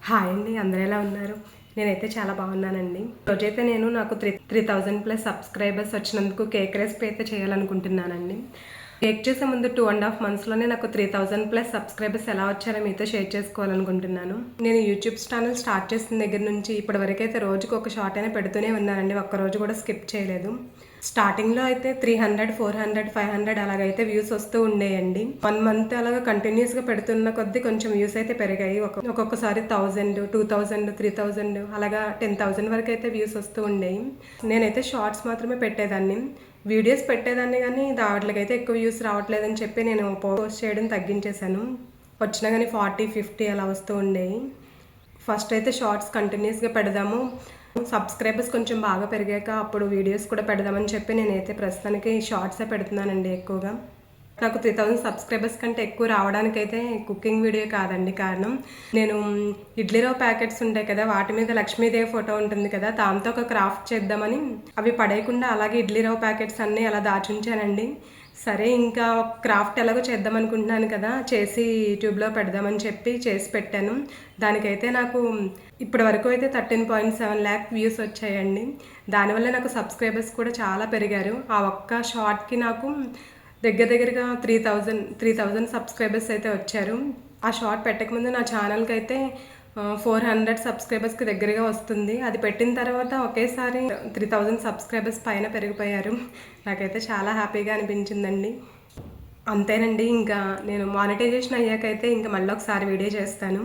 Hi అండి, అందరూ ఎలా ఉన్నారు? నేనైతే చాలా బాగున్నానండి. రోజైతే నేను నాకు 3000+ సబ్స్క్రైబర్స్ వచ్చినందుకు కేక్ రెసిపీ అయితే చేయాలనుకుంటున్నానండి. కేక్ చేసే ముందు 2.5 మంత్స్లోనే నాకు 3000+ సబ్స్క్రైబర్స్ ఎలా వచ్చారో మీతో షేర్ చేసుకోవాలనుకుంటున్నాను. నేను యూట్యూబ్ ఛానల్ స్టార్ట్ చేసిన దగ్గర నుంచి ఇప్పటి వరకు అయితే రోజుకు ఒక షార్ట్ అయినా పెడుతూనే ఉన్నానండి. ఒక్కరోజు కూడా స్కిప్ చేయలేదు. స్టార్టింగ్లో అయితే 300, 400, 500 అలాగైతే వ్యూస్ వస్తూ ఉండేయండి. 1 మంత్ అలాగా కంటిన్యూస్గా పెడుతున్న కొద్దీ కొంచెం వ్యూస్ అయితే పెరిగాయి. ఒక్కొక్కసారి 1000, 2000, 3000 అలాగా 10,000 వరకు అయితే వ్యూస్ వస్తూ ఉండేవి. నేనైతే షార్ట్స్ మాత్రమే పెట్టేదాన్ని, వీడియోస్ పెట్టేదాన్ని, కానీ వాటికైతే ఎక్కువ వ్యూస్ రావట్లేదని చెప్పి నేను పోస్ట్ చేయడం తగ్గించేశాను. వచ్చినా కానీ 40, 50 అలా వస్తూ ఉండేవి. ఫస్ట్ అయితే షార్ట్స్ కంటిన్యూస్గా పెడదాము, సబ్స్క్రైబర్స్ కొంచెం బాగా పెరిగాక అప్పుడు వీడియోస్ కూడా పెడదామని చెప్పి నేనైతే ప్రస్తుతానికి షార్ట్సే పెడుతున్నానండి ఎక్కువగా. నాకు 3000 సబ్స్క్రైబర్స్ కంటే ఎక్కువ రావడానికైతే కుకింగ్ వీడియో కాదండి కారణం. నేను ఇడ్లీ రవ్వ ప్యాకెట్స్ ఉంటాయి కదా, వాటి మీద లక్ష్మీదేవి ఫోటో ఉంటుంది కదా, దాంతో ఒక క్రాఫ్ట్ చేద్దామని అవి పడేయకుండా అలాగే ఇడ్లీ రవ్వ ప్యాకెట్స్ అన్నీ అలా దాచుంచానండి. సరే ఇంకా క్రాఫ్ట్ ఎలాగో చేద్దాం అనుకుంటున్నాను కదా, చేసి యూట్యూబ్లో పెడదామని చెప్పి చేసి పెట్టాను. దానికైతే నాకు ఇప్పటి వరకు అయితే 13.7 lakh వ్యూస్ వచ్చాయండి. దానివల్ల నాకు సబ్స్క్రైబర్స్ కూడా చాలా పెరిగారు. ఆ ఒక్క షార్ట్కి నాకు దగ్గరగా 3000 సబ్స్క్రైబర్స్ అయితే వచ్చారు. ఆ షార్ట్ పెట్టకముందు నా ఛానల్కి అయితే 400 సబ్స్క్రైబర్స్కి దగ్గరగా వస్తుంది. అది పెట్టిన తర్వాత ఒకేసారి 3000 సబ్స్క్రైబర్స్ పైన పెరిగిపోయారు. నాకైతే చాలా హ్యాపీగా అనిపించిందండి. అంతేనండి, ఇంకా నేను మానిటైజేషన్ అయ్యాకైతే ఇంకా మళ్ళీ ఒకసారి వీడియో చేస్తాను.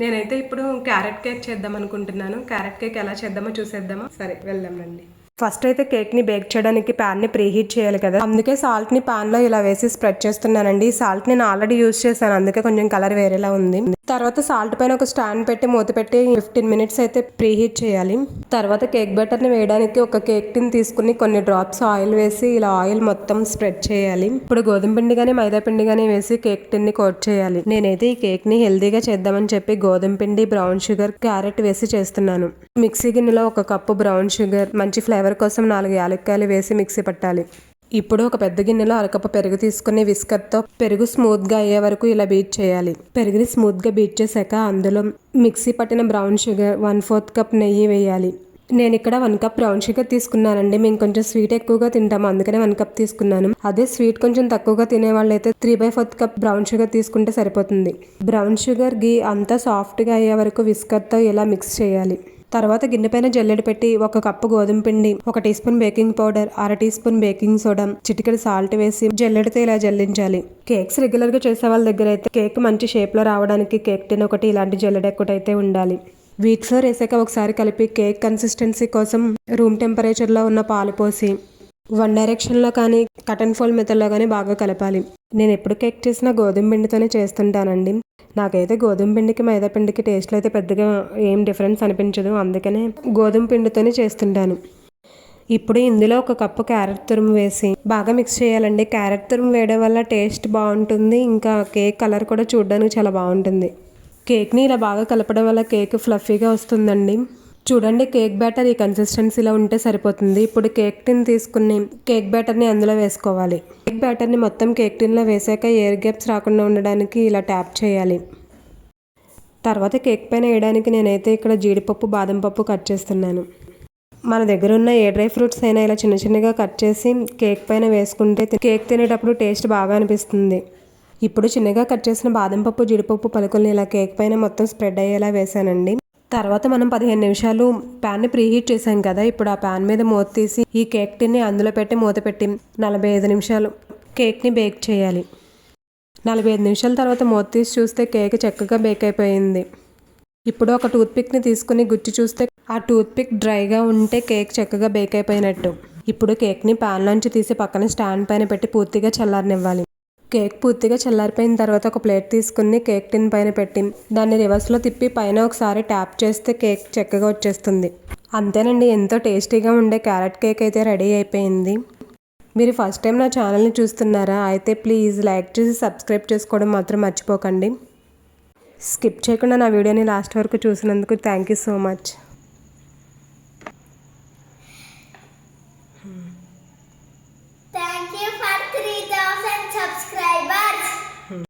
నేనైతే ఇప్పుడు క్యారెట్ కేక్ చేద్దాం అనుకుంటున్నాను. క్యారెట్ కేక్ ఎలా చేద్దామో చూసేద్దామా? సరే వెళ్దాం రండి. ఫస్ట్ అయితే కేక్ని బేక్ చేయడానికి ప్యాన్ని ప్రీహీట్ చేయాలి కదా, అందుకే సాల్ట్ని ప్యాన్లో ఇలా వేసి స్ప్రెడ్ చేస్తున్నానండి. ఈ సాల్ట్ నేను ఆల్రెడీ యూజ్ చేశాను, అందుకే కొంచెం కలర్ వేరేలా ఉంది. తర్వాత సాల్ట్ పైన ఒక స్టాండ్ పెట్టి మూత పెట్టి 15 minutes అయితే ప్రీహీట్ చేయాలి. తర్వాత కేక్ బ్యాటర్ని వేయడానికి ఒక కేక్ టిన్ తీసుకుని కొన్ని డ్రాప్స్ ఆయిల్ వేసి ఇలా ఆయిల్ మొత్తం స్ప్రెడ్ చేయాలి. ఇప్పుడు గోధుమ పిండి కానీ మైదా పిండి కానీ వేసి కేక్ టిన్ని కోట్ చేయాలి. నేనైతే ఈ కేక్ని హెల్దీగా చేద్దామని చెప్పి గోధుమ పిండి, బ్రౌన్ షుగర్, క్యారెట్ వేసి చేస్తున్నాను. మిక్సీ గిన్నెలో 1 కప్పు బ్రౌన్ షుగర్, మంచి ఫ్లేవర్ కోసం 4 యాలక్కాయలు వేసి మిక్సీ పట్టాలి. ఇప్పుడు ఒక పెద్ద గిన్నెలో 1 కప్పు పెరుగు తీసుకుని విస్కర్తో పెరుగు స్మూత్గా అయ్యే వరకు ఇలా బీట్ చేయాలి. పెరుగుని స్మూత్గా బీట్ చేశాక అందులో మిక్సీ పట్టిన బ్రౌన్ షుగర్, 1/4 కప్ నెయ్యి వేయాలి. నేను ఇక్కడ 1 కప్ బ్రౌన్ షుగర్ తీసుకున్నానండి. మేము కొంచెం స్వీట్ ఎక్కువగా తింటాము, అందుకనే 1 కప్ తీసుకున్నాను. అదే స్వీట్ కొంచెం తక్కువగా తినేవాళ్ళు అయితే 3/4 కప్ బ్రౌన్ షుగర్ తీసుకుంటే సరిపోతుంది. బ్రౌన్ షుగర్ గీ అంతా సాఫ్ట్గా అయ్యే వరకు విస్కర్తో ఇలా మిక్స్ చేయాలి. తర్వాత గిన్నె పైన జల్లెడ పెట్టి 1 కప్పు గోధుమ పిండి, 1 teaspoon baking powder, 1/2 teaspoon baking soda, చిటికెడు సాల్ట్ వేసి జల్లెడతో ఇలా జల్లించాలి. కేక్స్ రెగ్యులర్గా చేసే వాళ్ళ దగ్గర అయితే కేక్ మంచి షేప్లో రావడానికి కేక్ టిన్ ఒకటి, ఇలాంటి జల్లెడ ఒకటైతే ఉండాలి. వీట్ ఫ్లోర్ వేసాక ఒకసారి కలిపి కేక్ కన్సిస్టెన్సీ కోసం రూమ్ టెంపరేచర్లో ఉన్న పాలు పోసి 1 డైరెక్షన్లో కానీ కట్ అండ్ ఫోల్డ్ మెథడ్లో కానీ బాగా కలపాలి. నేను ఎప్పుడు కేక్ చేసినా గోధుమ పిండితోనే చేస్తుంటానండి. నాకైతే గోధుమ పిండికి మైదా పిండికి టేస్ట్లో అయితే పెద్దగా ఏం డిఫరెన్స్ అనిపించదు, అందుకనే గోధుమ పిండితోనే చేస్తుంటాను. ఇప్పుడు ఇందులో 1 కప్పు క్యారెట్ తురుము వేసి బాగా మిక్స్ చేయాలండి. క్యారెట్ తురుము వేయడం వల్ల టేస్ట్ బాగుంటుంది, ఇంకా కేక్ కలర్ కూడా చూడడానికి చాలా బాగుంటుంది. కేక్ని ఇలా బాగా కలపడం వల్ల కేక్ ఫ్లఫీగా వస్తుందండి. చూడండి, కేక్ బ్యాటర్ ఈ కన్సిస్టెన్సీలో ఉంటే సరిపోతుంది. ఇప్పుడు కేక్ టిన్ తీసుకుని కేక్ బ్యాటర్ని అందులో వేసుకోవాలి. కేక్ బ్యాటర్ని మొత్తం కేక్ టిన్లో వేసాక ఎయిర్ గ్యాప్స్ రాకుండా ఉండడానికి ఇలా ట్యాప్ చేయాలి. తర్వాత కేక్ పైన వేయడానికి నేనైతే ఇక్కడ జీడిపప్పు, బాదం పప్పు కట్ చేస్తున్నాను. మన దగ్గర ఉన్న ఏ డ్రై ఫ్రూట్స్ అయినా ఇలా చిన్నగా కట్ చేసి కేక్ పైన వేసుకుంటే కేక్ తినేటప్పుడు టేస్ట్ బాగా అనిపిస్తుంది. ఇప్పుడు చిన్నగా కట్ చేసిన బాదం పప్పు, జీడిపప్పు పలుకుల్ని ఇలా కేక్ పైన మొత్తం స్ప్రెడ్ అయ్యేలా వేసానండి. తర్వాత మనం 15 నిమిషాలు ప్యాన్ని ప్రీహీట్ చేసాం కదా, ఇప్పుడు ఆ ప్యాన్ మీద మూత తీసి ఈ కేక్ టిన్ని అందులో పెట్టి మూత పెట్టి 45 నిమిషాలు కేక్ని బేక్ చేయాలి. 45 నిమిషాల తర్వాత మూత తీసి చూస్తే కేక్ చక్కగా బేక్ అయిపోయింది. ఇప్పుడు ఒక టూత్పిక్ని తీసుకుని గుచ్చి చూస్తే ఆ టూత్పిక్ డ్రైగా ఉంటే కేక్ చక్కగా బేక్ అయిపోయినట్టు. ఇప్పుడు కేక్ని ప్యాన్లోంచి తీసి పక్కన స్టాండ్ పైన పెట్టి పూర్తిగా చల్లారనివ్వాలి. కేక్ పూర్తిగా చల్లారిపోయిన తర్వాత ఒక ప్లేట్ తీసుకుని కేక్ టిన్ పైన పెట్టి దాన్ని రివర్స్లో తిప్పి పైన ఒకసారి ట్యాప్ చేస్తే కేక్ చక్కగా వచ్చేస్తుంది. అంతేనండి, ఎంతో టేస్టీగా ఉండే క్యారెట్ కేక్ అయితే రెడీ అయిపోయింది. మీరు ఫస్ట్ టైం నా ఛానల్ని చూస్తున్నారా? అయితే ప్లీజ్ లైక్ చేసి సబ్స్క్రైబ్ చేసుకోవడం మాత్రం మర్చిపోకండి. స్కిప్ చేయకుండా నా వీడియోని లాస్ట్ వరకు చూసినందుకు థ్యాంక్ యూ సో మచ్.